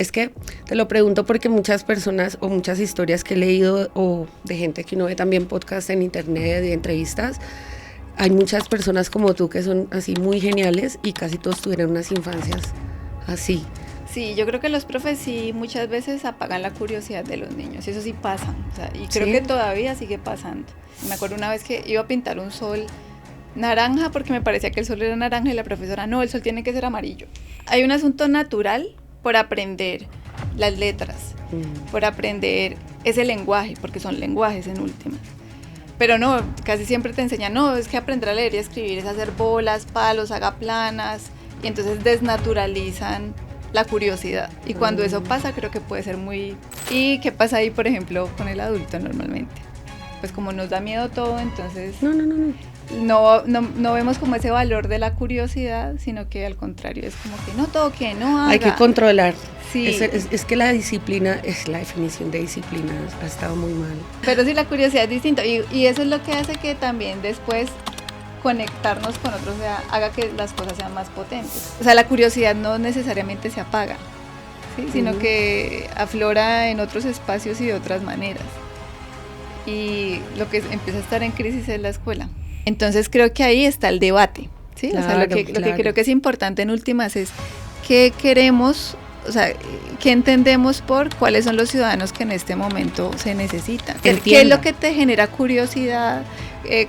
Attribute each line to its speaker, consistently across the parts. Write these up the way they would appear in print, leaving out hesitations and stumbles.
Speaker 1: Es que te lo pregunto porque muchas personas o muchas historias que he leído o de gente que uno ve también podcast en internet y entrevistas, hay muchas personas como tú que son así muy geniales y casi todos tuvieron unas infancias así.
Speaker 2: Sí, yo creo que los profes sí muchas veces apagan la curiosidad de los niños, y eso sí pasa, o sea, y creo que todavía sigue pasando. Me acuerdo una vez que iba a pintar un sol naranja porque me parecía que el sol era naranja y la profesora, no, el sol tiene que ser amarillo. Hay un asunto natural por aprender las letras, por aprender ese lenguaje, porque son lenguajes en última. Pero no, casi siempre te enseñan, no, es que aprender a leer y escribir es hacer bolas, palos, haga planas, y entonces desnaturalizan la curiosidad. Y cuando eso pasa, creo que puede ser muy... ¿Y qué pasa ahí, por ejemplo, con el adulto normalmente? Pues como nos da miedo todo, entonces... No vemos como ese valor de la curiosidad, sino que al contrario, es como que no toque, no haga.
Speaker 1: Hay que controlar.
Speaker 2: Sí.
Speaker 1: Es que la disciplina, la definición de disciplina ha estado muy mal.
Speaker 2: Pero sí, la curiosidad es distinta, y eso es lo que hace que también después conectarnos con otros, o sea, haga que las cosas sean más potentes. O sea, la curiosidad no necesariamente se apaga, ¿sí? Sino que aflora en otros espacios y de otras maneras. Y lo que empieza a estar en crisis es la escuela. Entonces creo que ahí está el debate, ¿sí?
Speaker 1: Claro,
Speaker 2: o sea, lo que creo que es importante en últimas es qué queremos, o sea, qué entendemos por cuáles son los ciudadanos que en este momento se necesitan. ¿Qué es lo que te genera curiosidad?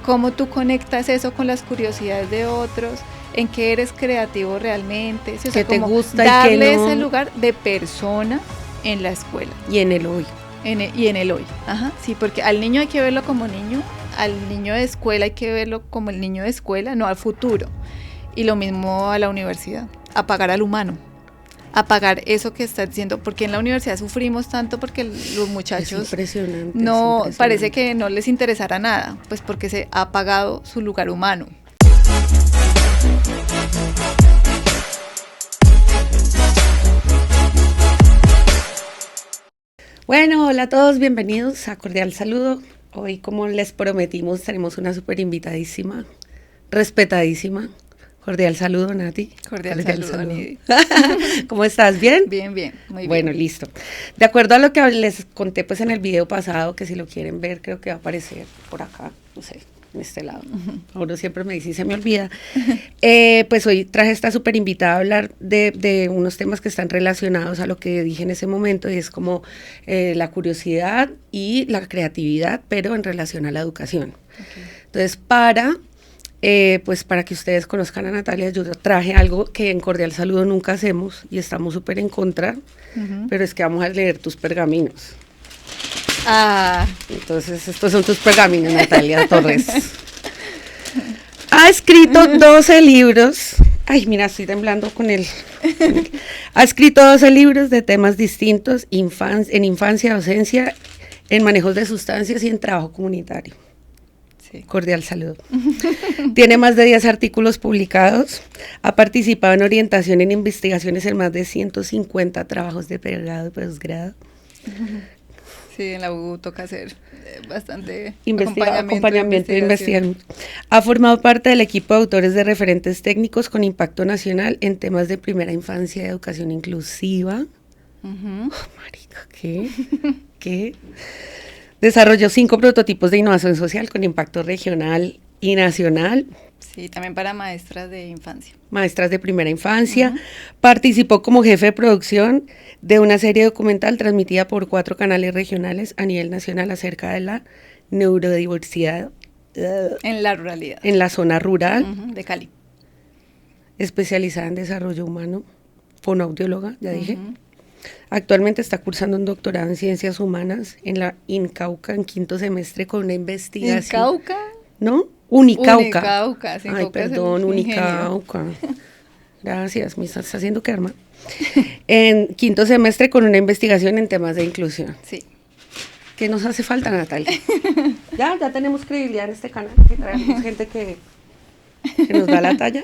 Speaker 2: ¿Cómo tú conectas eso con las curiosidades de otros? ¿En qué eres creativo realmente? ¿Sí? O sea,
Speaker 1: ¿qué te gusta
Speaker 2: darle
Speaker 1: y qué no?
Speaker 2: ese lugar de persona en la escuela.
Speaker 1: Y en el hoy.
Speaker 2: Y en el hoy, ajá, sí, porque al niño hay que verlo como niño, al niño de escuela hay que verlo como el niño de escuela, no al futuro. Y lo mismo a la universidad, apagar al humano, apagar eso que está diciendo, porque en la universidad sufrimos tanto porque los muchachos
Speaker 1: es impresionante,
Speaker 2: no parece que no les interesara nada, pues porque se ha apagado su lugar humano.
Speaker 1: Bueno, hola a todos, bienvenidos a Cordial Saludo. Hoy, como les prometimos, tenemos una súper invitadísima, respetadísima. Cordial saludo, Nati.
Speaker 2: Cordial saludo, Nidy.
Speaker 1: ¿Cómo estás? ¿Bien?
Speaker 2: Bien, muy bien.
Speaker 1: Bueno, listo. De acuerdo a lo que les conté pues en el video pasado, que si lo quieren ver, creo que va a aparecer por acá, no sé, en este lado. Uno siempre me dice y se me olvida. Pues hoy traje esta súper invitada a hablar de unos temas que están relacionados a lo que dije en ese momento, y es como la curiosidad y la creatividad, pero en relación a la educación. Okay. Entonces, pues para que ustedes conozcan a Natalia, yo traje algo que en Cordial Saludo nunca hacemos y estamos súper en contra, pero es que vamos a leer tus pergaminos. Entonces, estos son tus pergaminos, Natalia Torres. Ha escrito 12 libros. Ay, mira, estoy temblando con él. Ha escrito 12 libros de temas distintos, en infancia, docencia, en manejos de sustancias y en trabajo comunitario. Sí. Cordial saludo. Tiene más de 10 artículos publicados. Ha participado en orientación en investigaciones en más de 150 trabajos de pregrado y posgrado.
Speaker 2: Sí, en la U toca hacer bastante
Speaker 1: acompañamiento de investigación. Ha formado parte del equipo de autores de referentes técnicos con impacto nacional en temas de primera infancia y educación inclusiva. Oh, marica, ¿qué? Desarrolló 5 prototipos de innovación social con impacto regional y nacional.
Speaker 2: Sí, también para maestras de infancia.
Speaker 1: Maestras de primera infancia. Participó como jefe de producción de una serie documental transmitida por 4 canales regionales a nivel nacional acerca de la neurodiversidad.
Speaker 2: En la ruralidad.
Speaker 1: En la zona rural.
Speaker 2: De Cali.
Speaker 1: Especializada en desarrollo humano. Fonoaudióloga, ya dije. Actualmente está cursando un doctorado en Ciencias Humanas en la INCAUCA en 5º semestre con una investigación.
Speaker 2: ¿INCAUCA?
Speaker 1: ¿No? Unicauca.
Speaker 2: Unicauca, sí.
Speaker 1: Ay, perdón, Unicauca. Gracias, me estás haciendo karma. En 5º semestre con una investigación en temas de inclusión.
Speaker 2: Sí.
Speaker 1: ¿Qué nos hace falta, Natalia? Ya tenemos credibilidad en este canal, que traemos gente que nos da la talla.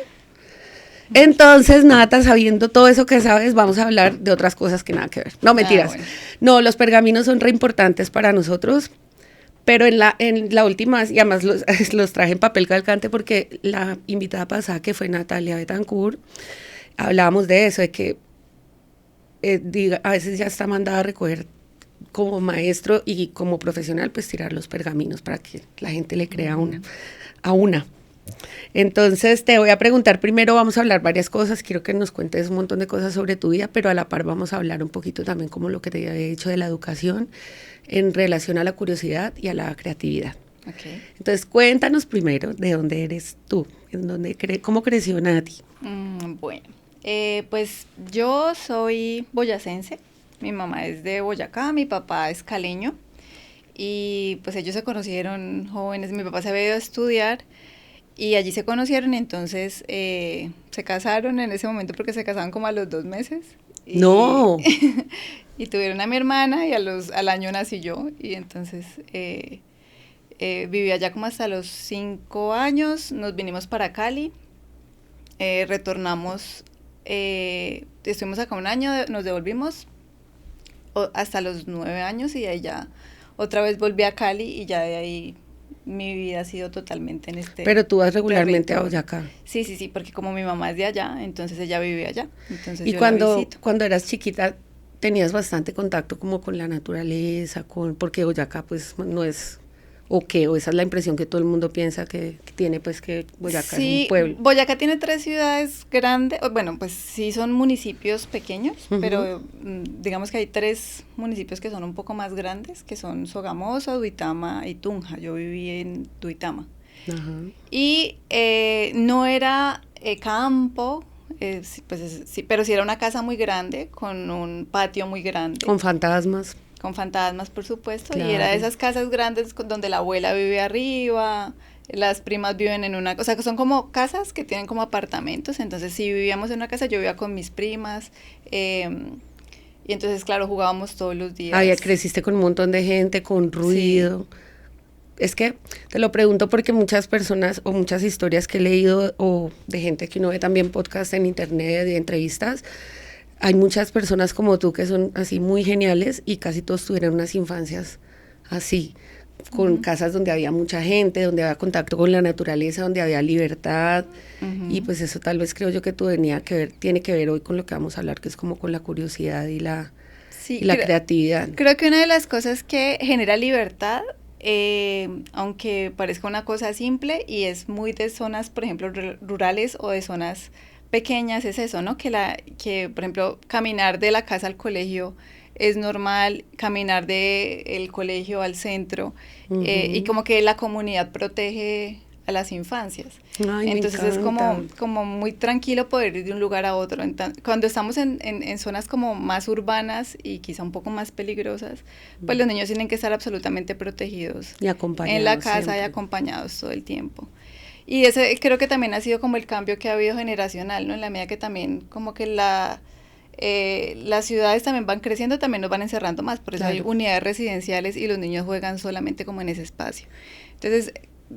Speaker 1: Entonces, Nata, sabiendo todo eso que sabes, vamos a hablar de otras cosas que nada que ver. No, mentiras. Bueno. No, los pergaminos son re importantes para nosotros, pero en la última, y además los traje en papel calcante porque la invitada pasada, que fue Natalia Betancourt, hablábamos de eso, de que a veces ya está mandada a recoger como maestro y como profesional, pues tirar los pergaminos para que la gente le crea a una. Entonces te voy a preguntar primero, vamos a hablar varias cosas, quiero que nos cuentes un montón de cosas sobre tu vida, pero a la par vamos a hablar un poquito también como lo que te había dicho de la educación en relación a la curiosidad y a la creatividad.
Speaker 2: Okay.
Speaker 1: Entonces cuéntanos primero de dónde eres tú, cómo creció Nati.
Speaker 2: Bueno, pues yo soy boyacense, mi mamá es de Boyacá, mi papá es caleño y pues ellos se conocieron jóvenes, mi papá se había ido a estudiar y allí se conocieron, entonces se casaron en ese momento porque se casaban como a los 2 meses. Y,
Speaker 1: ¡No!
Speaker 2: Y tuvieron a mi hermana y al año nací yo y entonces viví allá como hasta los 5 años, nos vinimos para Cali, retornamos, estuvimos acá 1 año, nos devolvimos hasta los 9 años y ahí ya otra vez volví a Cali y ya de ahí mi vida ha sido totalmente en este.
Speaker 1: Pero tú vas regularmente a Boyacá.
Speaker 2: Sí, porque como mi mamá es de allá, entonces ella vive allá. Entonces
Speaker 1: y
Speaker 2: yo
Speaker 1: cuando eras chiquita, tenías bastante contacto como con la naturaleza, porque Boyacá pues no es, o esa es la impresión que todo el mundo piensa que tiene, pues que Boyacá es un pueblo.
Speaker 2: Boyacá tiene 3 ciudades grandes, bueno, pues sí son municipios pequeños, pero digamos que hay 3 municipios que son un poco más grandes, que son Sogamoso, Duitama y Tunja. Yo viví en Duitama. Y no era campo, pero sí era una casa muy grande, con un patio muy grande.
Speaker 1: Con fantasmas.
Speaker 2: Con fantasmas, por supuesto,
Speaker 1: Claro.
Speaker 2: y era de esas casas grandes donde la abuela vive arriba, las primas viven en una, o sea, que son como casas que tienen como apartamentos, entonces si vivíamos en una casa, yo vivía con mis primas, y entonces, claro, jugábamos todos los días.
Speaker 1: Ya creciste con un montón de gente, con ruido. Sí. Es que te lo pregunto porque muchas personas o muchas historias que he leído o de gente que uno ve también podcast en internet y entrevistas, hay muchas personas como tú que son así muy geniales y casi todos tuvieron unas infancias así, con casas donde había mucha gente, donde había contacto con la naturaleza, donde había libertad, y pues eso tal vez creo yo que tiene que ver hoy con lo que vamos a hablar, que es como con la curiosidad y la creatividad.
Speaker 2: Creo que una de las cosas que genera libertad, aunque parezca una cosa simple y es muy de zonas, por ejemplo, rurales o de zonas pequeñas, es eso, ¿no? Que por ejemplo, caminar de la casa al colegio es normal, caminar del colegio al centro, y como que la comunidad protege a las infancias.
Speaker 1: Ay,
Speaker 2: entonces es como muy tranquilo poder ir de un lugar a otro. Cuando estamos en zonas como más urbanas y quizá un poco más peligrosas, pues los niños tienen que estar absolutamente protegidos
Speaker 1: y acompañados
Speaker 2: en la casa
Speaker 1: siempre.
Speaker 2: Y acompañados todo el tiempo. Y ese creo que también ha sido como el cambio que ha habido generacional, ¿no? En la medida que también como que las ciudades también van creciendo, también nos van encerrando más, por eso hay unidades residenciales y los niños juegan solamente como en ese espacio. Entonces,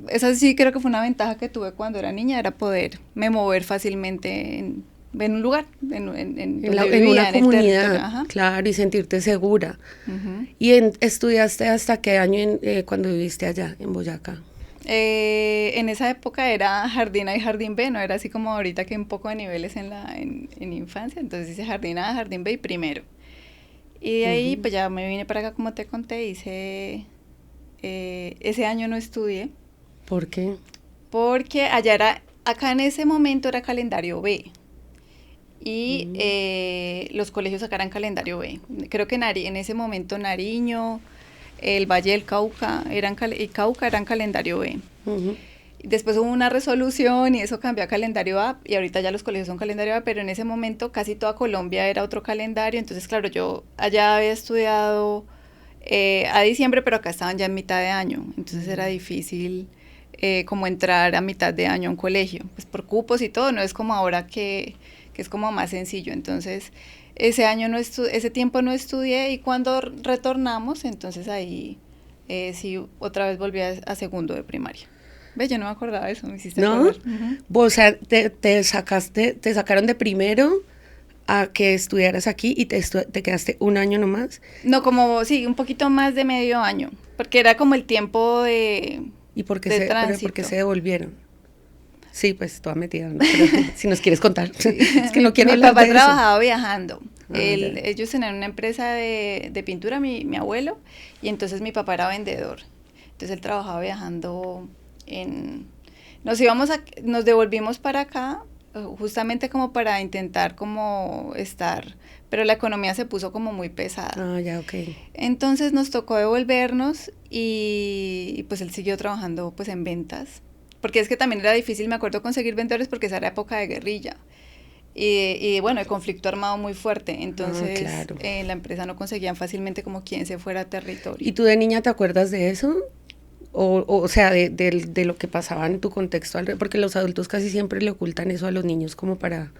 Speaker 2: esa sí creo que fue una ventaja que tuve cuando era niña, era poderme mover fácilmente en un lugar, en
Speaker 1: una comunidad, claro, y sentirte segura. ¿Y estudiaste hasta qué año cuando viviste allá, en Boyacá?
Speaker 2: En esa época era jardín A y jardín B, no era así como ahorita que un poco de niveles en infancia, entonces hice jardín A, jardín B y primero. Y de ahí pues ya me vine para acá como te conté, ese año no estudié.
Speaker 1: ¿Por qué?
Speaker 2: Porque acá en ese momento era calendario B. Y los colegios acá eran calendario B. Creo que en ese momento Nariño, el Valle del Cauca y Cauca eran calendario B. Después hubo una resolución y eso cambió a calendario A y ahorita ya los colegios son calendario A, pero en ese momento casi toda Colombia era otro calendario. Entonces, claro, yo allá había estudiado a diciembre, pero acá estaban ya en mitad de año. Entonces era difícil como entrar a mitad de año a un colegio, pues por cupos y todo, no es como ahora que es como más sencillo. Entonces ese tiempo no estudié y cuando retornamos, entonces ahí sí otra vez volví a segundo de primaria. ¿Ves? Yo no me acordaba de eso, me hiciste acordar.
Speaker 1: O sea, te sacaron de primero a que estudiaras aquí y te quedaste 1 año nomás.
Speaker 2: No, un poquito más de medio año, porque era como el tiempo de
Speaker 1: ¿Y por qué se devolvieron? Sí, pues toda metida, ¿no? Pero, si nos quieres contar. Es que no quiero
Speaker 2: Mi
Speaker 1: hablar
Speaker 2: papá
Speaker 1: de eso.
Speaker 2: trabajaba viajando. Ellos tenían una empresa de pintura, mi abuelo, y entonces mi papá era vendedor. Entonces él trabajaba viajando nos devolvimos para acá, justamente como para intentar como estar, pero la economía se puso como muy pesada.
Speaker 1: Ah, ya, ok.
Speaker 2: Entonces nos tocó devolvernos y pues él siguió trabajando pues en ventas, porque es que también era difícil, me acuerdo, conseguir vendedores porque esa era época de guerrilla. Y bueno, el conflicto armado muy fuerte, entonces
Speaker 1: claro.
Speaker 2: La empresa no conseguían fácilmente como quien se fuera a territorio.
Speaker 1: ¿Y tú de niña te acuerdas de eso? O sea, de lo que pasaba en tu contexto, porque los adultos casi siempre le ocultan eso a los niños como para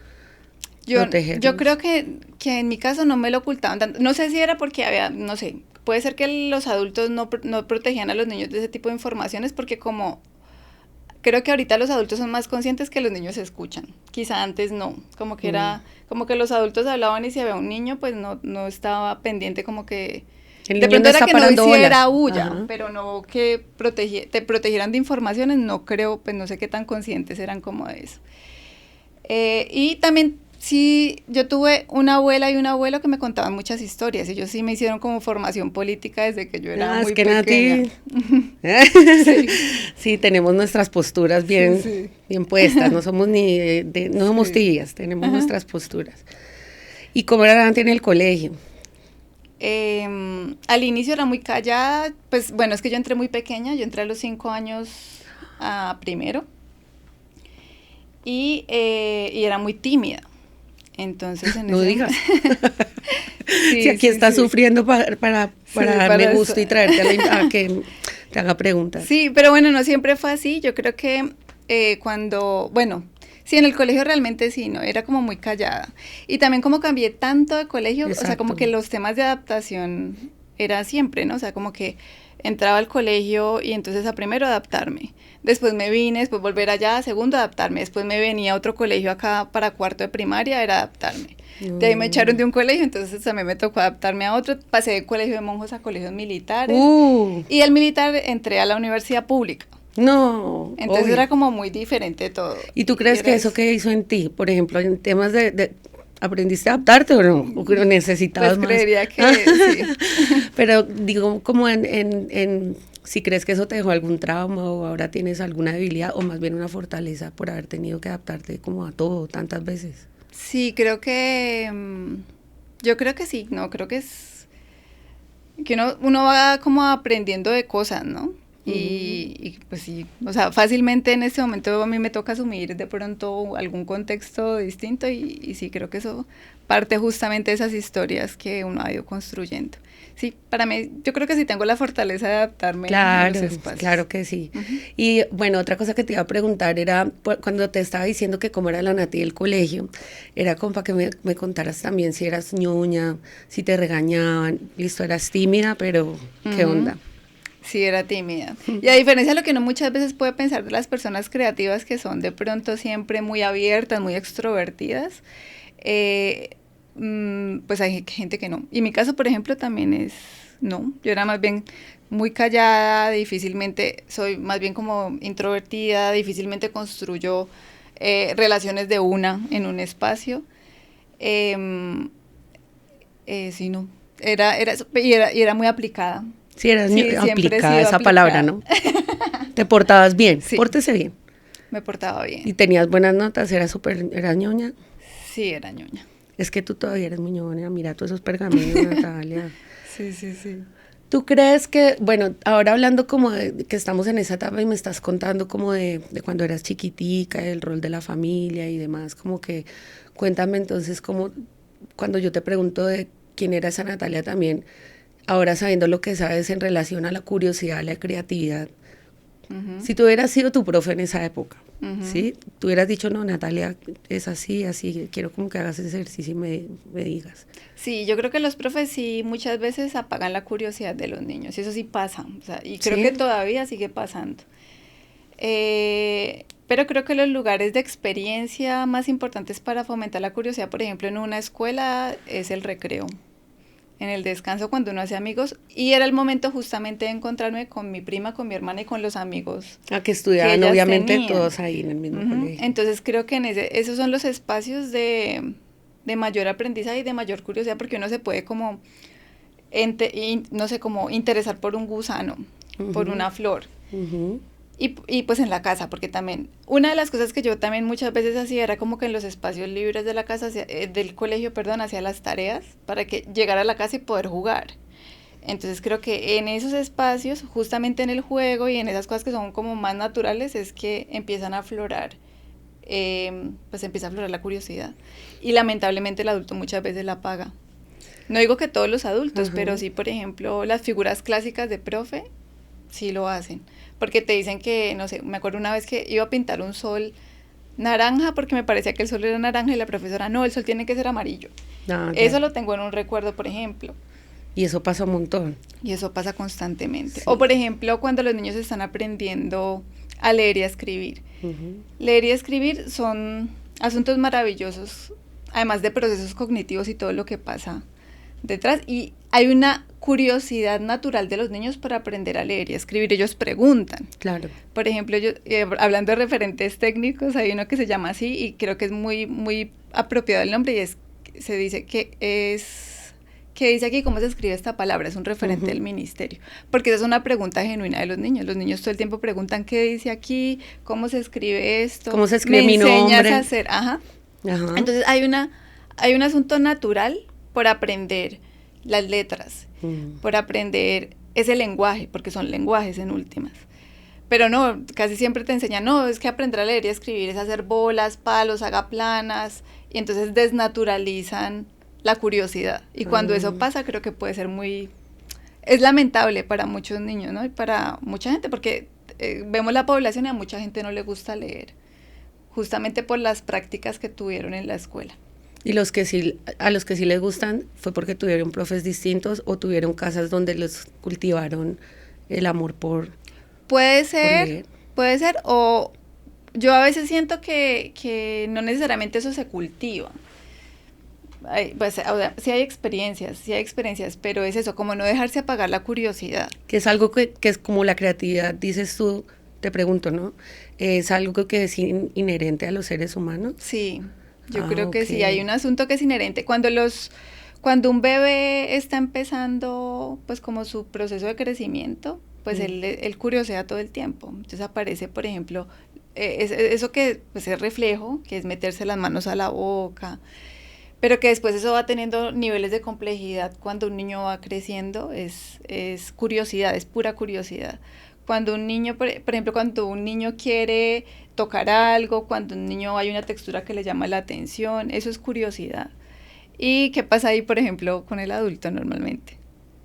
Speaker 1: protegerlos.
Speaker 2: Yo creo que en mi caso no me lo ocultaban tanto. No sé si era porque no sé, puede ser que los adultos no protegían a los niños de ese tipo de informaciones, porque como creo que ahorita los adultos son más conscientes que los niños escuchan. Quizá antes no, como que como que los adultos hablaban y si había un niño, pues no estaba pendiente, como que de pronto era que no hiciera bulla, pero no que te protegieran de informaciones, no creo, pues no sé qué tan conscientes eran como de eso. Y también sí, yo tuve una abuela y un abuelo que me contaban muchas historias. Ellos sí me hicieron como formación política desde que yo era muy pequeña.
Speaker 1: Sí, tenemos nuestras posturas bien puestas. No somos no somos tibias, tenemos nuestras posturas. ¿Y cómo era antes en el colegio?
Speaker 2: Al inicio era muy callada. Pues bueno, es que yo entré muy pequeña. Yo entré a los 5 años a primero. Y era muy tímida. Entonces,
Speaker 1: no digas. Si aquí estás sufriendo para darme gusto eso. Y traerte a que te haga preguntas.
Speaker 2: Sí, pero bueno, no siempre fue así. Yo creo que sí, en el colegio realmente sí, ¿no? Era como muy callada. Y también como cambié tanto de colegio, exacto. O sea, como que los temas de adaptación era siempre, ¿no? O sea, como que entraba al colegio y entonces a primero adaptarme. Después me vine, después volver allá, a segundo adaptarme. Después me venía a otro colegio acá para cuarto de primaria, era adaptarme. De ahí me echaron de un colegio, entonces también me tocó adaptarme a otro. Pasé de colegio de monjos a colegios militares. Y del militar entré a la universidad pública.
Speaker 1: No.
Speaker 2: Entonces era como muy diferente todo.
Speaker 1: ¿Y tú crees que eso que hizo en ti, por ejemplo, en temas ¿aprendiste a adaptarte o no? ¿O necesitabas
Speaker 2: pues
Speaker 1: más?
Speaker 2: Creería que sí.
Speaker 1: Pero digo, como si crees que eso te dejó algún trauma o ahora tienes alguna debilidad o más bien una fortaleza por haber tenido que adaptarte como a todo tantas veces.
Speaker 2: Sí, creo que yo creo que sí, no, creo que es que uno va como aprendiendo de cosas, ¿no? Y pues sí, o sea, fácilmente en este momento a mí me toca asumir de pronto algún contexto distinto y sí, creo que eso parte justamente de esas historias que uno ha ido construyendo. Sí, para mí, yo creo que sí tengo la fortaleza de adaptarme a los espacios.
Speaker 1: Claro que sí. Y bueno, otra cosa que te iba a preguntar era, cuando te estaba diciendo que cómo era la Nati del colegio, era como para que me contaras también si eras ñoña, si te regañaban, listo, eras tímida, pero ¿qué onda?
Speaker 2: Sí, era tímida. Y a diferencia de lo que uno muchas veces puede pensar de las personas creativas que son de pronto siempre muy abiertas, muy extrovertidas, pues hay gente que no. Y en mi caso, por ejemplo, también no. Yo era más bien muy callada, soy más bien como introvertida, difícilmente construyo relaciones de en un espacio. Sí, no. Y era muy aplicada.
Speaker 1: Sí, eras aplicada esa palabra, ¿no? Te portabas bien, sí. Pórtese bien.
Speaker 2: Me portaba bien.
Speaker 1: ¿Y tenías buenas notas? ¿Eras ñoña?
Speaker 2: Sí, era ñoña.
Speaker 1: Es que tú todavía eres muy ñoña, mira todos esos pergaminos, Natalia.
Speaker 2: Sí.
Speaker 1: ¿Tú crees que, bueno, ahora hablando como de que estamos en esa etapa y me estás contando como de cuando eras chiquitica, el rol de la familia y demás, como que cuéntame entonces como cuando yo te pregunto de quién era esa Natalia también, ahora sabiendo lo que sabes en relación a la curiosidad, a la creatividad, si tú hubieras sido tu profe en esa época, ¿sí? Tú hubieras dicho, no, Natalia, es así, quiero como que hagas ese ejercicio y me digas.
Speaker 2: Sí, yo creo que los profes sí muchas veces apagan la curiosidad de los niños, y eso sí pasa, o sea, y creo que todavía sigue pasando. Pero creo que los lugares de experiencia más importantes para fomentar la curiosidad, por ejemplo, en una escuela, es el recreo. En el descanso cuando uno hace amigos, y era el momento justamente de encontrarme con mi prima, con mi hermana y con los amigos
Speaker 1: que estudiaban obviamente tenían. Todos ahí en el mismo colegio.
Speaker 2: Entonces creo que esos son los espacios de de mayor aprendizaje y de mayor curiosidad, porque uno se puede como, no sé, como interesar por un gusano, por una flor. Y pues en la casa, porque también, una de las cosas que yo también muchas veces hacía era como que en los espacios libres de la casa, del colegio, perdón, hacía las tareas para que llegara a la casa y poder jugar. Entonces creo que en esos espacios, justamente en el juego y en esas cosas que son como más naturales, es que empiezan a aflorar, pues empieza a aflorar la curiosidad. Y lamentablemente el adulto muchas veces la apaga. No digo que todos los adultos, pero sí, por ejemplo, las figuras clásicas de profe, sí lo hacen. Porque te dicen que, no sé, me acuerdo una vez que iba a pintar un sol naranja porque me parecía que el sol era naranja y la profesora, no, el sol tiene que ser amarillo. Eso lo tengo en un recuerdo, por ejemplo.
Speaker 1: Y eso pasa un montón.
Speaker 2: Y eso pasa constantemente. Sí. O por ejemplo, cuando los niños están aprendiendo a leer y a escribir. Leer y escribir son asuntos maravillosos, además de procesos cognitivos y todo lo que pasa detrás. Y hay una curiosidad natural de los niños para aprender a leer y a escribir. Ellos preguntan.
Speaker 1: Claro.
Speaker 2: Por ejemplo, hablando de referentes técnicos, hay uno que se llama así y creo que es muy, muy apropiado el nombre y se dice que dice aquí cómo se escribe esta palabra, es un referente del ministerio, porque esa es una pregunta genuina de los niños todo el tiempo preguntan qué dice aquí, cómo se escribe esto,
Speaker 1: cómo se escribe mi nombre,
Speaker 2: me enseñas a hacer, entonces hay un asunto natural por aprender las letras, por aprender ese lenguaje, porque son lenguajes en últimas. Pero no, casi siempre te enseñan, no, es que aprender a leer y a escribir es hacer bolas, palos, haga planas, y entonces desnaturalizan la curiosidad. Y cuando eso pasa, creo que puede ser es lamentable para muchos niños, ¿no? Y para mucha gente, porque vemos la población y a mucha gente no le gusta leer, justamente por las prácticas que tuvieron en la escuela.
Speaker 1: Y a los que sí les gustan fue porque tuvieron profes distintos o tuvieron casas donde los cultivaron el amor por
Speaker 2: leer. Puede ser, o yo a veces siento que no necesariamente eso se cultiva. Pues sí hay experiencias, pero es eso, como no dejarse apagar la curiosidad.
Speaker 1: Que es algo que es como la creatividad, dices tú, te pregunto, ¿no? ¿Es algo que es inherente a los seres humanos?
Speaker 2: Sí, yo creo que sí, hay un asunto que es inherente. Cuando un bebé está empezando, pues como su proceso de crecimiento, pues él curiosea todo el tiempo. Entonces aparece, por ejemplo, eso que pues es reflejo, que es meterse las manos a la boca, pero que después eso va teniendo niveles de complejidad. Cuando un niño va creciendo es curiosidad, es pura curiosidad. Cuando un niño, por ejemplo, cuando un niño quiere tocar algo, cuando un niño hay una textura que le llama la atención, eso es curiosidad. ¿Y qué pasa ahí, por ejemplo, con el adulto normalmente?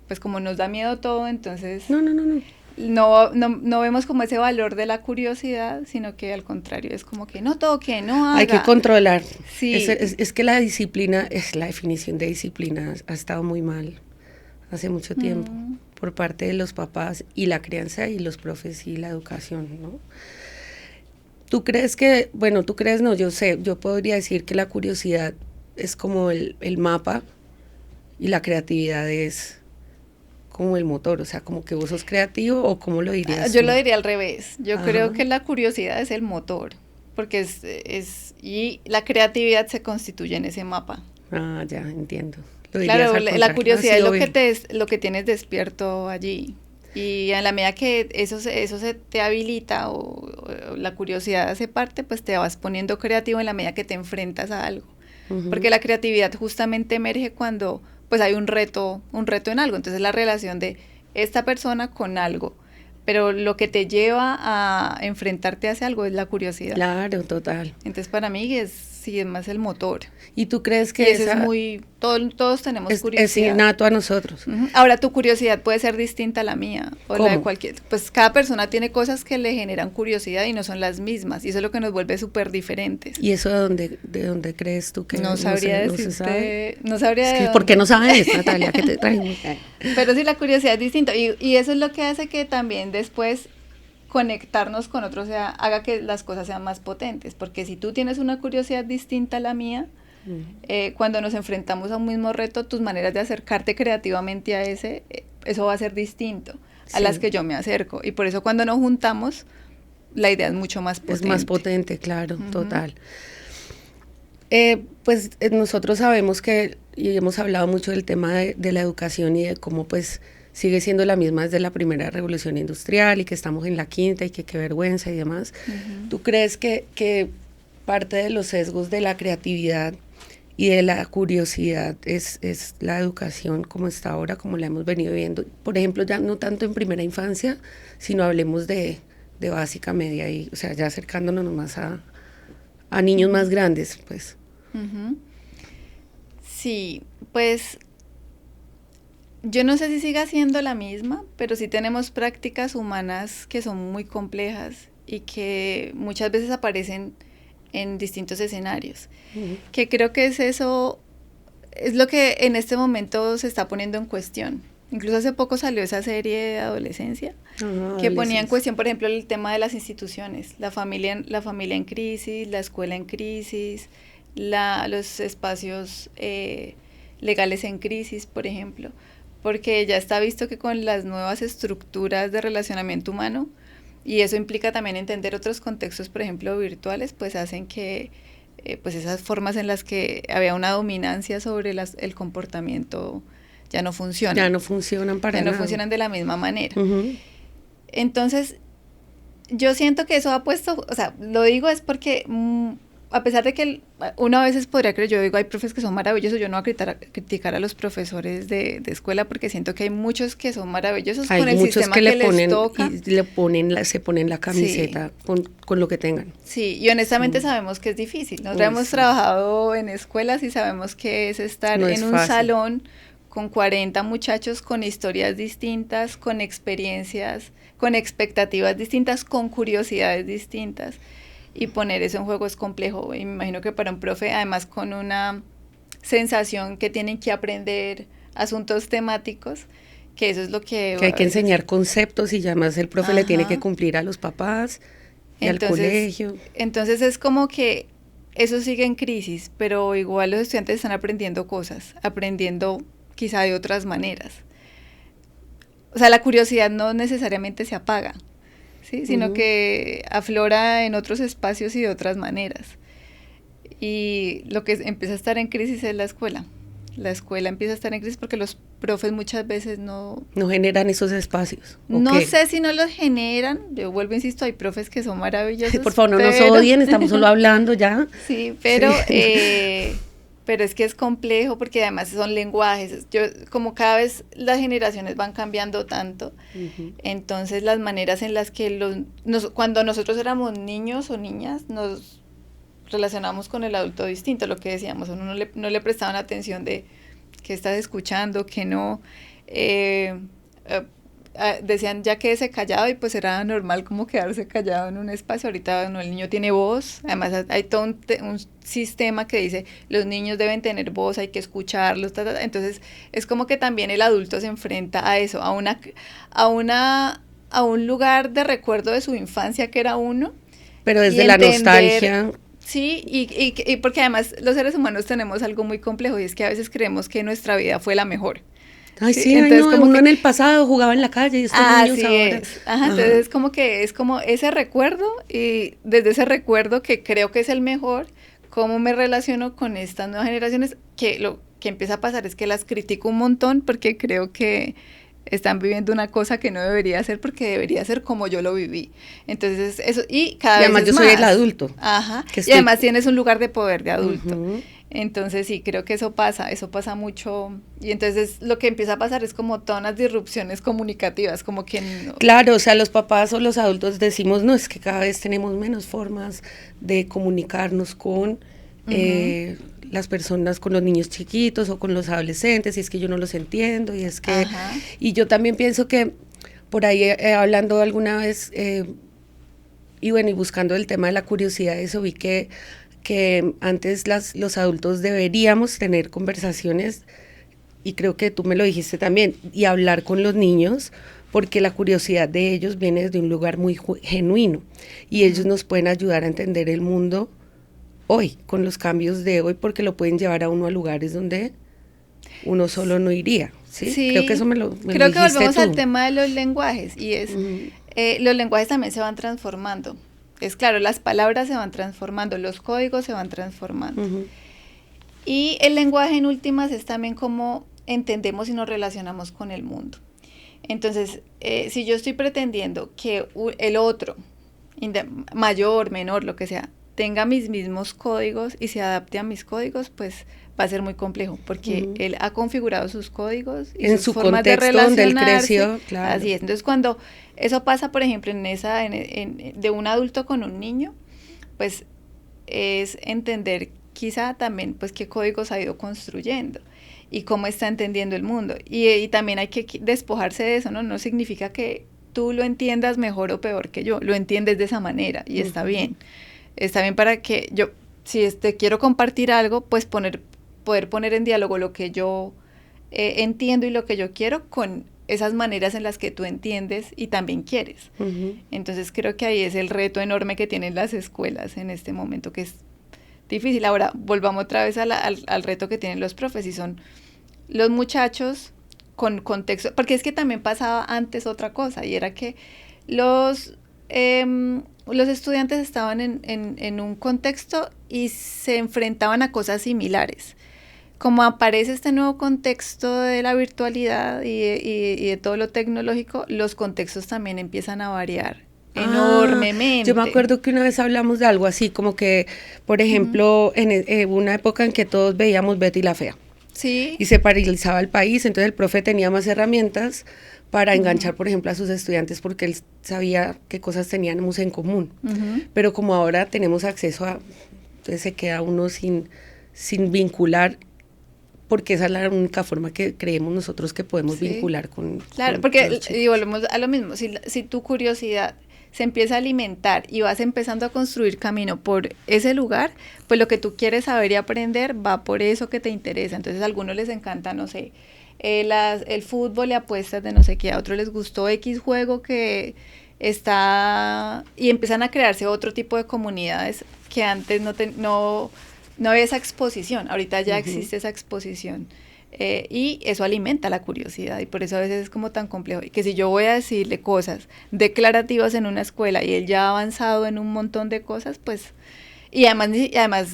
Speaker 2: Pues como nos da miedo todo, entonces no vemos como ese valor de la curiosidad, sino que al contrario, es como que no toque, no haga.
Speaker 1: Hay que controlar.
Speaker 2: Sí.
Speaker 1: Es que la disciplina, la definición de disciplina ha estado muy mal hace mucho tiempo por parte de los papás y la crianza y los profes y la educación, ¿no? ¿Tú crees que, no, yo sé, yo podría decir que la curiosidad es como el mapa y la creatividad es como el motor, o sea, como que vos sos creativo, o cómo lo dirías
Speaker 2: yo
Speaker 1: tú?
Speaker 2: Lo diría al revés. Yo creo que la curiosidad es el motor, porque y la creatividad se constituye en ese mapa.
Speaker 1: Ya, entiendo.
Speaker 2: Claro, la curiosidad es lo que tienes despierto allí. Y a la medida que eso se te habilita o la curiosidad hace parte, pues te vas poniendo creativo en la medida que te enfrentas a algo. Porque la creatividad justamente emerge cuando pues hay un reto en algo. Entonces la relación de esta persona con algo, pero lo que te lleva a enfrentarte hacia algo es la curiosidad.
Speaker 1: Claro, total.
Speaker 2: Entonces para mí es más el motor.
Speaker 1: ¿Y tú crees que
Speaker 2: esa es muy, todos tenemos curiosidad?
Speaker 1: Es innato a nosotros.
Speaker 2: Ahora tu curiosidad puede ser distinta a la mía o
Speaker 1: ¿Cómo?
Speaker 2: la de cualquier. Pues cada persona tiene cosas que le generan curiosidad y no son las mismas, y eso es lo que nos vuelve súper diferentes.
Speaker 1: ¿Y eso de dónde crees tú que
Speaker 2: no sabría decirte? No sabría
Speaker 1: decirte. ¿Por qué no sabes, Natalia? ¿Qué te trae?
Speaker 2: Pero sí, la curiosidad es distinta y eso es lo que hace que también después conectarnos con otros haga que las cosas sean más potentes, porque si tú tienes una curiosidad distinta a la mía, cuando nos enfrentamos a un mismo reto, tus maneras de acercarte creativamente a eso va a ser distinto a las que yo me acerco, y por eso cuando nos juntamos, la idea es mucho más potente.
Speaker 1: Es más potente, claro, total. Nosotros sabemos que, y hemos hablado mucho del tema de la educación y de cómo pues sigue siendo la misma desde la primera revolución industrial y que estamos en la quinta y que qué vergüenza y demás. ¿Tú crees que parte de los sesgos de la creatividad y de la curiosidad es la educación como está ahora, como la hemos venido viendo? Por ejemplo, ya no tanto en primera infancia, sino hablemos de básica, media, y, o sea, ya acercándonos más a niños más grandes, pues.
Speaker 2: Sí, pues yo no sé si siga siendo la misma, pero sí tenemos prácticas humanas que son muy complejas y que muchas veces aparecen en distintos escenarios. Que creo que es lo que en este momento se está poniendo en cuestión. Incluso hace poco salió esa serie de adolescencia que ponía en cuestión, por ejemplo, el tema de las instituciones, la familia en crisis, la escuela en crisis, los espacios legales en crisis, por ejemplo, porque ya está visto que con las nuevas estructuras de relacionamiento humano, y eso implica también entender otros contextos, por ejemplo, virtuales, pues hacen que pues esas formas en las que había una dominancia sobre el comportamiento ya no funcionan.
Speaker 1: Ya no funcionan para nada.
Speaker 2: Ya no funcionan de la misma manera. Entonces, yo siento que eso ha puesto, o sea, lo digo es porque a pesar de que uno a veces podría creer, yo digo, hay profes que son maravillosos, yo no voy a criticar a los profesores de escuela porque siento que hay muchos que son maravillosos con el sistema que les toca.
Speaker 1: Y se ponen la camiseta con lo que tengan.
Speaker 2: Sí, y honestamente sabemos que es difícil. Nosotros hemos trabajado en escuelas y sabemos que es estar en un salón con 40 muchachos con historias distintas, con experiencias, con expectativas distintas, con curiosidades distintas. Y poner eso en juego es complejo. Y me imagino que para un profe, además con una sensación que tienen que aprender asuntos temáticos, que eso es lo que
Speaker 1: hay que enseñar conceptos y ya más el profe le tiene que cumplir a los papás y al colegio.
Speaker 2: Entonces es como que eso sigue en crisis, pero igual los estudiantes están aprendiendo cosas, aprendiendo quizá de otras maneras. O sea, la curiosidad no necesariamente se apaga, ¿sí? Sino que aflora en otros espacios y de otras maneras. Y lo que empieza a estar en crisis es la escuela. La escuela empieza a estar en crisis porque los profes muchas veces no
Speaker 1: generan esos espacios.
Speaker 2: No sé si no los generan. Yo vuelvo, insisto, hay profes que son maravillosos.
Speaker 1: Por favor, no nos odien, estamos solo hablando ya.
Speaker 2: Sí, pero pero es que es complejo porque además son lenguajes. Como cada vez las generaciones van cambiando tanto, entonces las maneras en las que cuando nosotros éramos niños o niñas, nos relacionamos con el adulto distinto, lo que decíamos, uno no le prestaban atención de qué estás escuchando, qué no. Decían ya quédese callado y pues era normal como quedarse callado en un espacio. Ahorita el niño tiene voz, además hay todo un sistema que dice los niños deben tener voz, hay que escucharlos, entonces es como que también el adulto se enfrenta a eso, a un lugar de recuerdo de su infancia que era uno.
Speaker 1: Pero desde la nostalgia.
Speaker 2: Sí, y porque además los seres humanos tenemos algo muy complejo y es que a veces creemos que nuestra vida fue la mejor.
Speaker 1: Ay, sí, entonces, como uno en el pasado jugaba en la calle y estos niños ahora.
Speaker 2: Entonces es como ese recuerdo y desde ese recuerdo que creo que es el mejor, cómo me relaciono con estas nuevas generaciones, que lo que empieza a pasar es que las critico un montón porque creo que están viviendo una cosa que no debería ser porque debería ser como yo lo viví. Entonces eso, y cada vez
Speaker 1: además
Speaker 2: es
Speaker 1: yo soy el adulto.
Speaker 2: Y además tienes un lugar de poder de adulto. Entonces sí, creo que eso pasa mucho, y entonces lo que empieza a pasar es como todas las disrupciones comunicativas, como que
Speaker 1: Claro, o sea, los papás o los adultos decimos, no, es que cada vez tenemos menos formas de comunicarnos con las personas, con los niños chiquitos o con los adolescentes, y es que yo no los entiendo, y es que, y yo también pienso que por ahí hablando alguna vez, y bueno, y buscando el tema de la curiosidad, eso vi que antes los adultos deberíamos tener conversaciones, y creo que tú me lo dijiste también, y hablar con los niños, porque la curiosidad de ellos viene desde un lugar muy genuino, y ellos nos pueden ayudar a entender el mundo hoy, con los cambios de hoy, porque lo pueden llevar a uno a lugares donde uno solo no iría, ¿sí? Creo que eso me lo
Speaker 2: creo que volvemos
Speaker 1: tú.
Speaker 2: al tema de los lenguajes, y es, los lenguajes también se van transformando. Es claro, las palabras se van transformando, los códigos se van transformando. Y el lenguaje en últimas es también cómo entendemos y nos relacionamos con el mundo. Entonces, si yo estoy pretendiendo que el otro, mayor, menor, lo que sea, tenga mis mismos códigos y se adapte a mis códigos, pues va a ser muy complejo, porque él ha configurado sus códigos y
Speaker 1: en
Speaker 2: sus
Speaker 1: su
Speaker 2: formas de
Speaker 1: contexto donde él
Speaker 2: relacionarse.
Speaker 1: creció, claro.
Speaker 2: Así es. Entonces, cuando eso pasa, por ejemplo, de un adulto con un niño, pues es entender quizá también pues qué códigos ha ido construyendo y cómo está entendiendo el mundo. Y también hay que despojarse de eso, ¿no? No significa que tú lo entiendas mejor o peor que yo, lo entiendes de esa manera y está bien. Está bien para que yo, si quiero compartir algo, pues poder poner en diálogo lo que yo entiendo y lo que yo quiero con esas maneras en las que tú entiendes y también quieres. Entonces creo que ahí es el reto enorme que tienen las escuelas en este momento, que es difícil. Ahora volvamos otra vez al reto que tienen los profes, y son los muchachos con contexto, porque es que también pasaba antes otra cosa, y era que los estudiantes estaban en un contexto y se enfrentaban a cosas similares. Como aparece este nuevo contexto de la virtualidad y de todo lo tecnológico, los contextos también empiezan a variar enormemente.
Speaker 1: Yo me acuerdo que una vez hablamos de algo así, como que, por ejemplo, en una época en que todos veíamos Betty la Fea.
Speaker 2: Sí.
Speaker 1: Y se paralizaba el país, entonces el profe tenía más herramientas para enganchar, por ejemplo, a sus estudiantes, porque él sabía qué cosas teníamos en común. Pero como ahora tenemos acceso a, entonces se queda uno sin vincular, porque esa es la única forma que creemos nosotros que podemos vincular con.
Speaker 2: Claro, porque y volvemos a lo mismo, si tu curiosidad se empieza a alimentar y vas empezando a construir camino por ese lugar, pues lo que tú quieres saber y aprender va por eso que te interesa. Entonces a algunos les encanta, no sé, el fútbol y apuestas de no sé qué, a otros les gustó X juego que está, y empiezan a crearse otro tipo de comunidades que antes no había esa exposición. Ahorita ya existe esa exposición. Y eso alimenta la curiosidad, y por eso a veces es como tan complejo, y que si yo voy a decirle cosas declarativas en una escuela y él ya ha avanzado en un montón de cosas, pues, y además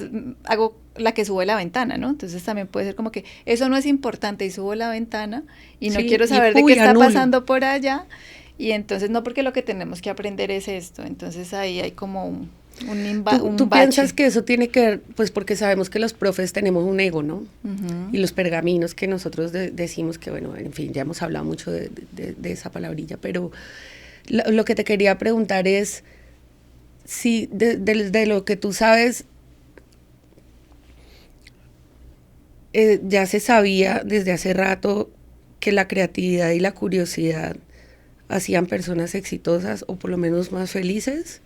Speaker 2: hago la que sube la ventana, ¿no? Entonces también puede ser como que eso no es importante y subo la ventana y no quiero saber de qué está pasando por allá, y entonces no, porque lo que tenemos que aprender es esto. Entonces ahí hay como un
Speaker 1: ¿Tú piensas que eso tiene que ver, pues porque sabemos que los profes tenemos un ego, ¿no? Y los pergaminos que nosotros decimos que, bueno, en fin, ya hemos hablado mucho de esa palabrilla, pero lo que te quería preguntar es si de lo que tú sabes, ya se sabía desde hace rato que la creatividad y la curiosidad hacían personas exitosas o por lo menos más felices.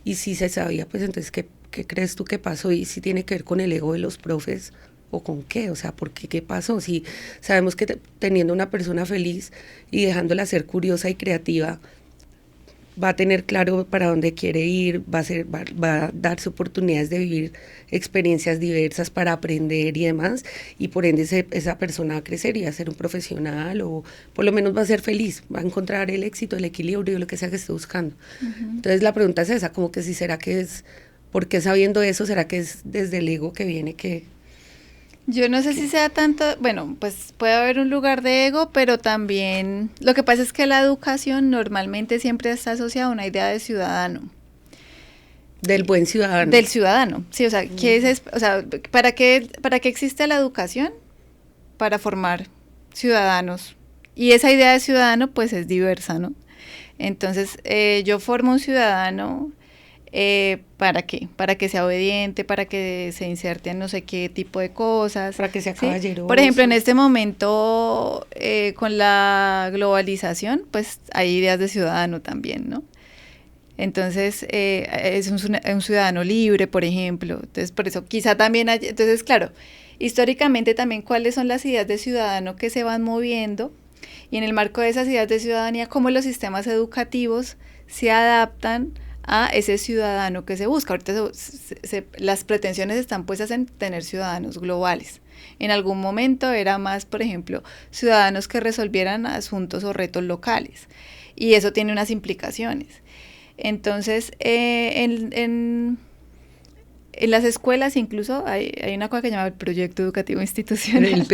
Speaker 1: Y si se sabía, pues entonces, ¿qué crees tú que pasó? Y si tiene que ver con el ego de los profes o con qué, o sea, ¿por qué pasó? Si sabemos que teniendo una persona feliz y dejándola ser curiosa y creativa, va a tener claro para dónde quiere ir, va a darse oportunidades de vivir experiencias diversas para aprender y demás, y por ende esa persona va a crecer y va a ser un profesional, o por lo menos va a ser feliz, va a encontrar el éxito, el equilibrio, lo que sea que esté buscando. Entonces la pregunta es esa, como que si será que es, ¿por qué sabiendo eso? ¿Será que es desde el ego que viene que...?
Speaker 2: Yo no sé si sea tanto, bueno, pues puede haber un lugar de ego, pero también lo que pasa es que la educación normalmente siempre está asociada a una idea de ciudadano.
Speaker 1: Del buen ciudadano.
Speaker 2: Del ciudadano, sí, o sea, ¿para qué existe la educación? Para formar ciudadanos. Y esa idea de ciudadano, pues, es diversa, ¿no? Entonces, yo formo un ciudadano... ¿para qué? Para que sea obediente, para que se inserte en no sé qué tipo de cosas.
Speaker 1: Para que sea caballeroso.
Speaker 2: Por ejemplo, en este momento, con la globalización, pues hay ideas de ciudadano también, ¿no? Entonces, es un ciudadano libre, por ejemplo. Entonces, por eso quizá también hay, entonces, claro, históricamente también cuáles son las ideas de ciudadano que se van moviendo, y en el marco de esas ideas de ciudadanía, cómo los sistemas educativos se adaptan a ese ciudadano que se busca. Ahorita las pretensiones están puestas en tener ciudadanos globales. En algún momento era más, por ejemplo, ciudadanos que resolvieran asuntos o retos locales, y eso tiene unas implicaciones. Entonces, en las escuelas incluso hay una cosa que se llama el Proyecto Educativo Institucional.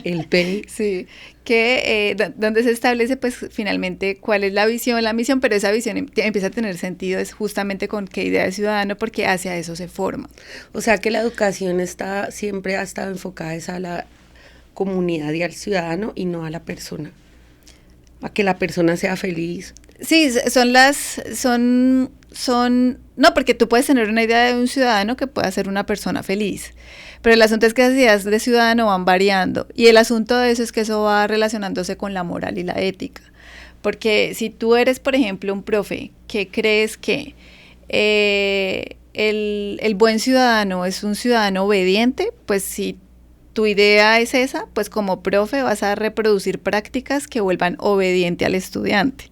Speaker 1: El PEI.
Speaker 2: Sí, que donde se establece pues finalmente cuál es la visión, la misión, pero esa visión empieza a tener sentido es justamente con qué idea de ciudadano, porque hacia eso se forma.
Speaker 1: O sea que la educación siempre ha estado enfocada a la comunidad y al ciudadano y no a la persona, a que la persona sea feliz.
Speaker 2: Sí, no, porque tú puedes tener una idea de un ciudadano que pueda ser una persona feliz, pero el asunto es que las ideas de ciudadano van variando, y el asunto de eso es que eso va relacionándose con la moral y la ética, porque si tú eres, por ejemplo, un profe que crees que el buen ciudadano es un ciudadano obediente, pues si tu idea es esa, pues como profe vas a reproducir prácticas que vuelvan obediente al estudiante,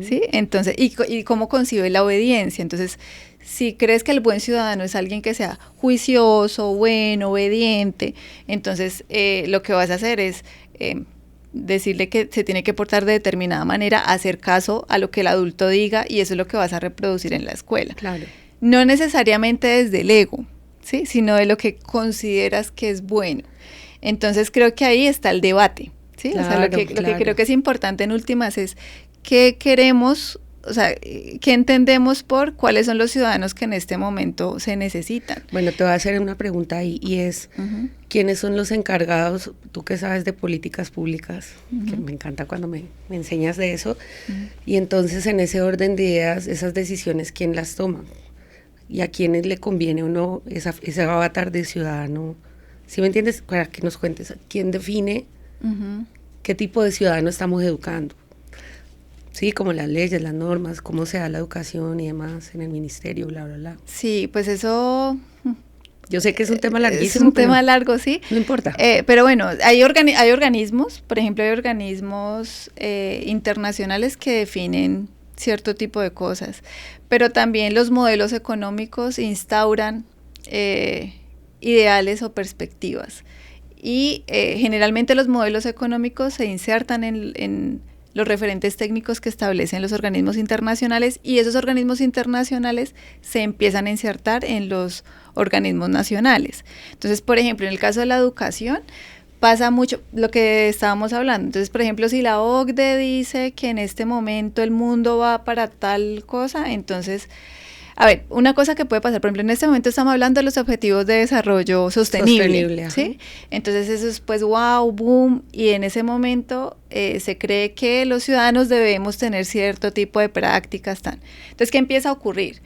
Speaker 2: ¿sí? Entonces, ¿y cómo concibe la obediencia? Entonces, si crees que el buen ciudadano es alguien que sea juicioso, bueno, obediente, entonces lo que vas a hacer es decirle que se tiene que portar de determinada manera, hacer caso a lo que el adulto diga, y eso es lo que vas a reproducir en la escuela.
Speaker 1: Claro.
Speaker 2: No necesariamente desde el ego, ¿sí? Sino de lo que consideras que es bueno. Entonces creo que ahí está el debate, ¿sí? Claro, o sea, lo que creo que es importante en últimas es qué queremos, o sea, qué entendemos por cuáles son los ciudadanos que en este momento se necesitan.
Speaker 1: Bueno, te voy a hacer una pregunta ahí, y es, ¿quiénes son los encargados, tú que sabes de políticas públicas, que me encanta cuando me enseñas de eso, y entonces en ese orden de ideas, esas decisiones, ¿quién las toma? ¿Y a quiénes le conviene o no ese avatar de ciudadano? ¿Sí me entiendes? Para que nos cuentes, ¿quién define qué tipo de ciudadano estamos educando? Sí, como las leyes, las normas, cómo se da la educación y demás en el ministerio, bla, bla, bla.
Speaker 2: Sí, pues eso...
Speaker 1: Yo sé que es un tema larguísimo.
Speaker 2: Es un tema largo, sí.
Speaker 1: No importa.
Speaker 2: Pero bueno, hay organismos, por ejemplo, hay organismos internacionales que definen cierto tipo de cosas, pero también los modelos económicos instauran ideales o perspectivas, y generalmente los modelos económicos se insertan en los referentes técnicos que establecen los organismos internacionales, y esos organismos internacionales se empiezan a insertar en los organismos nacionales. Entonces, por ejemplo, en el caso de la educación, pasa mucho lo que estábamos hablando. Entonces, por ejemplo, si la OCDE dice que en este momento el mundo va para tal cosa, entonces, a ver, una cosa que puede pasar, por ejemplo, en este momento estamos hablando de los objetivos de desarrollo sostenible, ¿sí? Entonces eso es pues wow, boom, y en ese momento se cree que los ciudadanos debemos tener cierto tipo de prácticas, tal. Entonces, ¿qué empieza a ocurrir?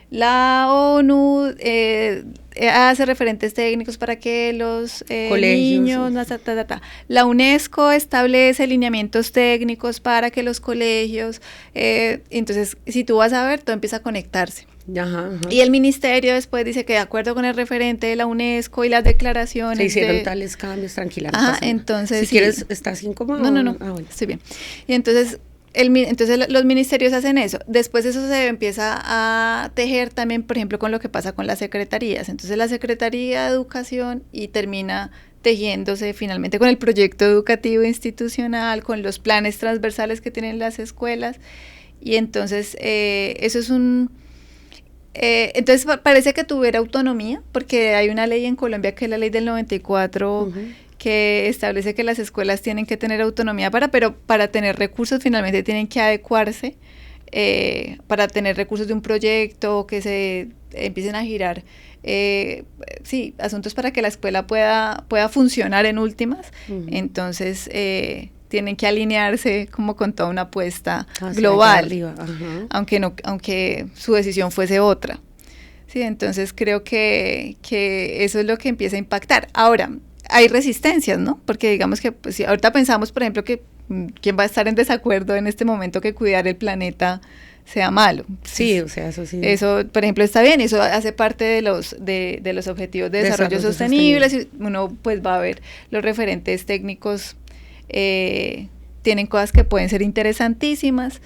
Speaker 2: La ONU hace referentes técnicos para que los niños... La UNESCO establece lineamientos técnicos para que los colegios... entonces, si tú vas a ver, todo empieza a conectarse. Y el ministerio después dice que de acuerdo con el referente de la UNESCO y las declaraciones...
Speaker 1: Se hicieron tales cambios, tranquila.
Speaker 2: Entonces...
Speaker 1: Si quieres, ¿estás incómodo?
Speaker 2: No,
Speaker 1: bueno.
Speaker 2: Estoy bien. Y entonces... Entonces los ministerios hacen eso. Después eso se empieza a tejer también, por ejemplo, con lo que pasa con las secretarías. Entonces la Secretaría de Educación y termina tejiéndose finalmente con el proyecto educativo institucional, con los planes transversales que tienen las escuelas. Y entonces eso es entonces parece que tuviera autonomía, porque hay una ley en Colombia que es la ley del 94, que establece que las escuelas tienen que tener autonomía pero para tener recursos finalmente tienen que adecuarse para tener recursos de un proyecto, que se empiecen a girar asuntos para que la escuela pueda funcionar en últimas. Entonces tienen que alinearse como con toda una apuesta global, aunque su decisión fuese otra. Sí, entonces creo que eso es lo que empieza a impactar. Ahora, hay resistencias, ¿no? Porque digamos que pues, si ahorita pensamos, por ejemplo, que quién va a estar en desacuerdo en este momento que cuidar el planeta sea malo.
Speaker 1: Sí, o sea, eso sí.
Speaker 2: Eso, por ejemplo, está bien, eso hace parte de los objetivos de desarrollo sostenibles, y uno pues va a ver los referentes técnicos, tienen cosas que pueden ser interesantísimas,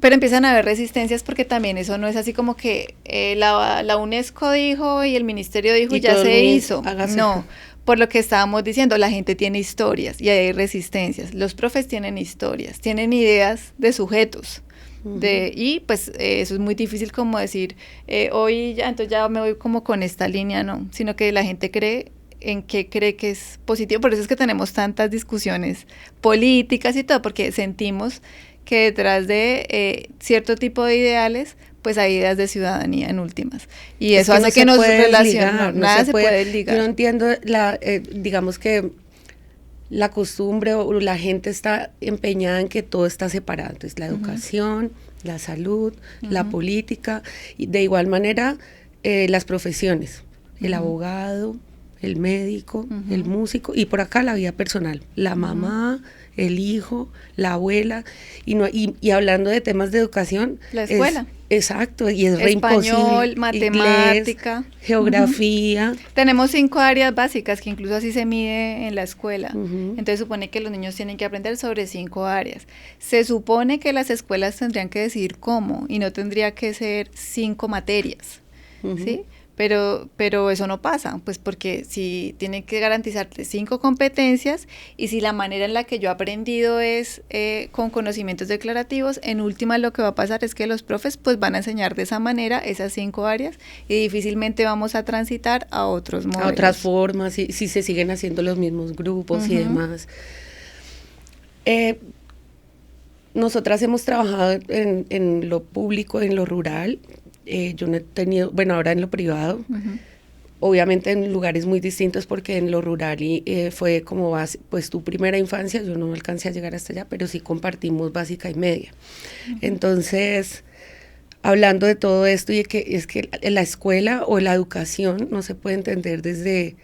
Speaker 2: pero empiezan a haber resistencias porque también eso no es así como que la UNESCO dijo y el ministerio dijo y ya se hizo. No, por lo que estábamos diciendo, la gente tiene historias y hay resistencias. Los profes tienen historias, tienen ideas de sujetos. Y pues eso es muy difícil como decir, hoy ya, entonces ya me voy como con esta línea, no, sino que la gente cree en qué cree que es positivo. Por eso es que tenemos tantas discusiones políticas y todo, porque sentimos que detrás de cierto tipo de ideales, pues hay ideas de ciudadanía en últimas. Y eso hace que nos relacionemos, nada se puede ligar.
Speaker 1: Yo no entiendo, digamos que la costumbre o la gente está empeñada en que todo está separado. Entonces, la educación, la salud, la política, y de igual manera las profesiones, el abogado, el médico, el músico, y por acá la vida personal, la mamá, el hijo, la abuela, y hablando de temas de educación,
Speaker 2: la escuela.
Speaker 1: Exacto, y es re imposible.
Speaker 2: Español, matemática,
Speaker 1: inglés, geografía.
Speaker 2: Tenemos 5 áreas básicas que incluso así se mide en la escuela. Entonces supone que los niños tienen que aprender sobre 5 áreas. Se supone que las escuelas tendrían que decidir cómo y no tendría que ser 5 materias, ¿sí? Pero eso no pasa, pues porque si tienen que garantizarte 5 competencias y si la manera en la que yo he aprendido es con conocimientos declarativos, en última lo que va a pasar es que los profes pues van a enseñar de esa manera esas 5 áreas y difícilmente vamos a transitar a otros modelos.
Speaker 1: A otras formas, si se siguen haciendo los mismos grupos y demás. Nosotras hemos trabajado en lo público, en lo rural. Yo no he tenido, bueno, ahora en lo privado, obviamente en lugares muy distintos porque en lo rural fue como pues tu primera infancia, yo no alcancé a llegar hasta allá, pero sí compartimos básica y media. Entonces, hablando de todo esto, y es que la escuela o la educación no se puede entender desde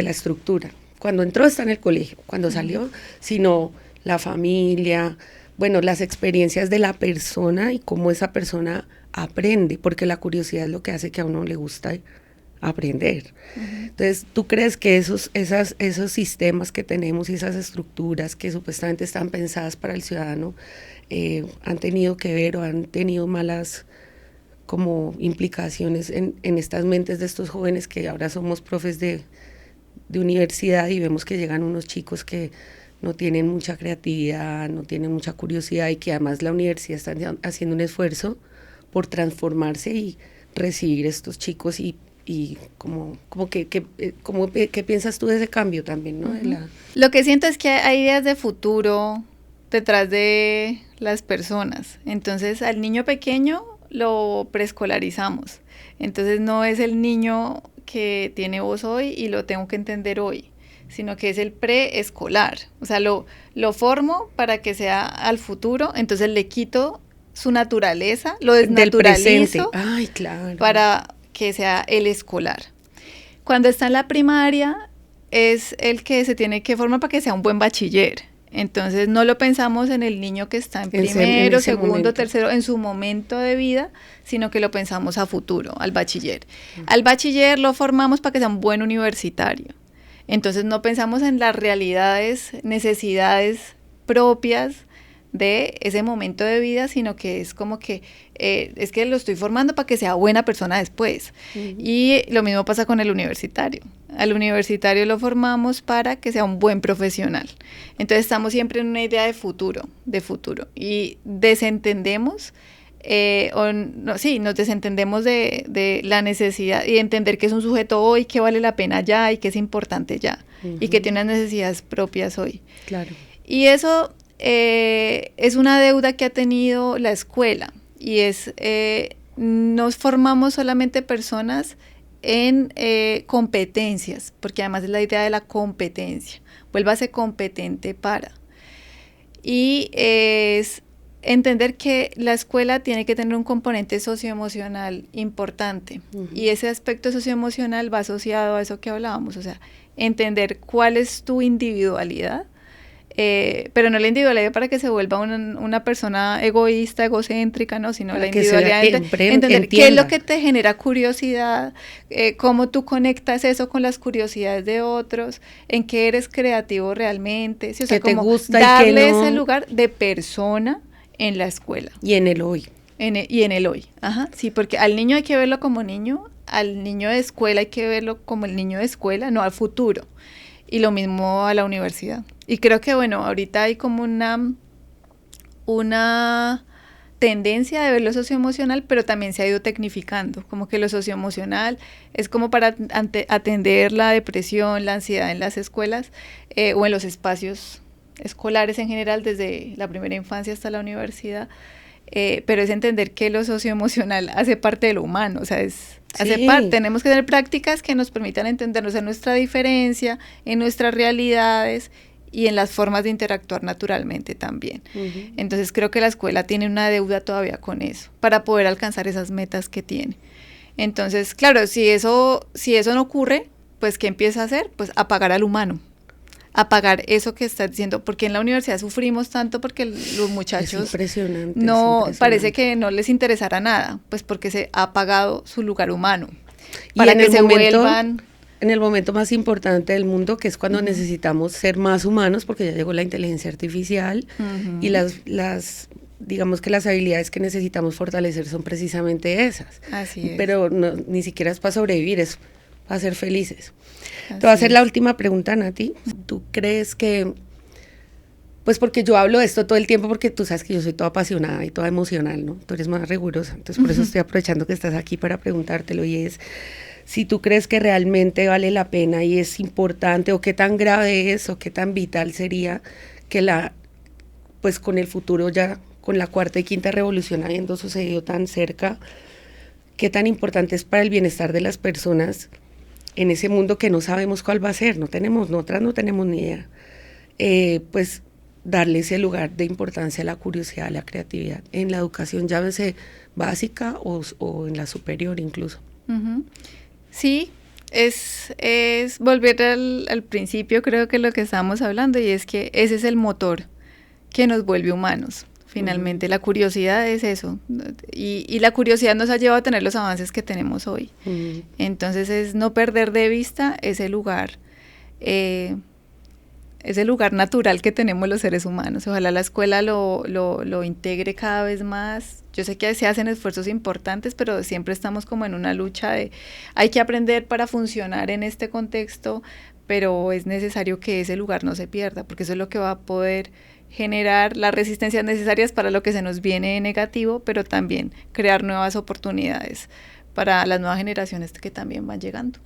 Speaker 1: la estructura. Cuando entró está en el colegio, cuando salió, sino la familia, bueno, las experiencias de la persona y cómo esa persona aprende, porque la curiosidad es lo que hace que a uno le gusta aprender. Entonces, ¿tú crees que esos sistemas que tenemos y esas estructuras que supuestamente están pensadas para el ciudadano han tenido que ver o han tenido malas como implicaciones en estas mentes de estos jóvenes que ahora somos profes de universidad y vemos que llegan unos chicos que no tienen mucha creatividad, no tienen mucha curiosidad y que además la universidad está haciendo un esfuerzo por transformarse y recibir estos chicos y ¿qué piensas tú de ese cambio también, no?
Speaker 2: Lo que siento es que hay ideas de futuro detrás de las personas. Entonces, al niño pequeño lo preescolarizamos. Entonces, no es el niño que tiene voz hoy y lo tengo que entender hoy, sino que es el preescolar. O sea, lo formo para que sea al futuro, entonces le quito su naturaleza, lo desnaturalizo para que sea el escolar. Cuando está en la primaria es el que se tiene que formar para que sea un buen bachiller. Entonces no lo pensamos en el niño que está en primero, segundo, tercero, en su momento de vida, sino que lo pensamos a futuro, al bachiller. Al bachiller lo formamos para que sea un buen universitario. Entonces no pensamos en las realidades, necesidades propias de ese momento de vida, sino que es como que es que lo estoy formando para que sea buena persona después. Y lo mismo pasa con el universitario. Al universitario lo formamos para que sea un buen profesional. Entonces estamos siempre en una idea de futuro. Y desentendemos, nos desentendemos de la necesidad y entender que es un sujeto hoy, que vale la pena ya y que es importante ya. Y que tiene unas necesidades propias hoy.
Speaker 1: Claro.
Speaker 2: Y eso es una deuda que ha tenido la escuela y nos formamos solamente personas en competencias, porque además es la idea de la competencia, vuélvase competente para. Y es entender que la escuela tiene que tener un componente socioemocional importante y ese aspecto socioemocional va asociado a eso que hablábamos, o sea, entender cuál es tu individualidad, pero no la individualidad para que se vuelva una persona egoísta, egocéntrica, no, sino para la individualidad, entender qué es lo que te genera curiosidad, cómo tú conectas eso con las curiosidades de otros, en qué eres creativo realmente, ¿sí? O sea, como darle ese lugar de persona en la escuela.
Speaker 1: Y en el hoy.
Speaker 2: y en el hoy. Ajá, sí, porque al niño hay que verlo como niño, al niño de escuela hay que verlo como el niño de escuela, no al futuro. Y lo mismo a la universidad. Y creo que, bueno, ahorita hay como una tendencia de ver lo socioemocional, pero también se ha ido tecnificando, como que lo socioemocional es como para atender la depresión, la ansiedad en las escuelas o en los espacios escolares en general, desde la primera infancia hasta la universidad, pero es entender que lo socioemocional hace parte de lo humano, o sea, hace parte, tenemos que tener prácticas que nos permitan entendernos en nuestra diferencia, en nuestras realidades y en las formas de interactuar naturalmente también. Entonces creo que la escuela tiene una deuda todavía con eso, para poder alcanzar esas metas que tiene. Entonces, claro, si eso no ocurre, pues ¿qué empieza a hacer? Pues apagar al humano, apagar eso que está diciendo, porque en la universidad sufrimos tanto porque los muchachos parece que no les interesará nada, pues porque se ha apagado su lugar humano, para que se vuelvan...
Speaker 1: En el momento más importante del mundo, que es cuando necesitamos ser más humanos, porque ya llegó la inteligencia artificial y digamos que las habilidades que necesitamos fortalecer son precisamente esas.
Speaker 2: Así es.
Speaker 1: Pero ni siquiera es para sobrevivir, es para ser felices. Te voy a hacer la última pregunta, Nati. ¿Tú crees que, pues porque yo hablo de esto todo el tiempo, porque tú sabes que yo soy toda apasionada y toda emocional, ¿no? Tú eres más rigurosa, entonces por eso estoy aprovechando que estás aquí para preguntártelo, y es... si tú crees que realmente vale la pena y es importante, o qué tan grave es, o qué tan vital sería que pues con el futuro ya, con la cuarta y quinta revolución habiendo sucedido tan cerca, qué tan importante es para el bienestar de las personas en ese mundo que no sabemos cuál va a ser, nosotras no tenemos ni idea, pues darle ese lugar de importancia a la curiosidad, a la creatividad, en la educación, llámese básica o en la superior incluso.
Speaker 2: Sí, es volver al principio, creo que lo que estábamos hablando, y es que ese es el motor que nos vuelve humanos. Finalmente, la curiosidad es eso, y la curiosidad nos ha llevado a tener los avances que tenemos hoy. Entonces, es no perder de vista ese lugar natural que tenemos los seres humanos. Ojalá la escuela lo integre cada vez más. Yo sé que se hacen esfuerzos importantes, pero siempre estamos como en una lucha de hay que aprender para funcionar en este contexto, pero es necesario que ese lugar no se pierda, porque eso es lo que va a poder generar las resistencias necesarias para lo que se nos viene negativo, pero también crear nuevas oportunidades para las nuevas generaciones que también van llegando.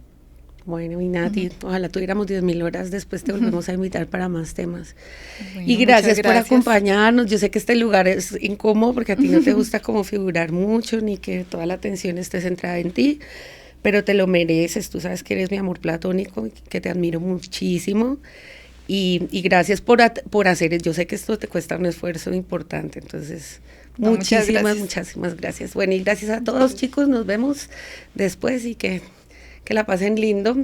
Speaker 1: Bueno, y Nati, ojalá tuviéramos 10.000 horas, después te volvemos a invitar para más temas.
Speaker 2: Bueno,
Speaker 1: y gracias por acompañarnos. Yo sé que este lugar es incómodo porque a ti no te gusta como figurar mucho, ni que toda la atención esté centrada en ti, pero te lo mereces. Tú sabes que eres mi amor platónico, que te admiro muchísimo. Y gracias por hacer, yo sé que esto te cuesta un esfuerzo importante, entonces muchísimas gracias. Bueno, y gracias a todos, chicos, nos vemos después y que la pasen lindo.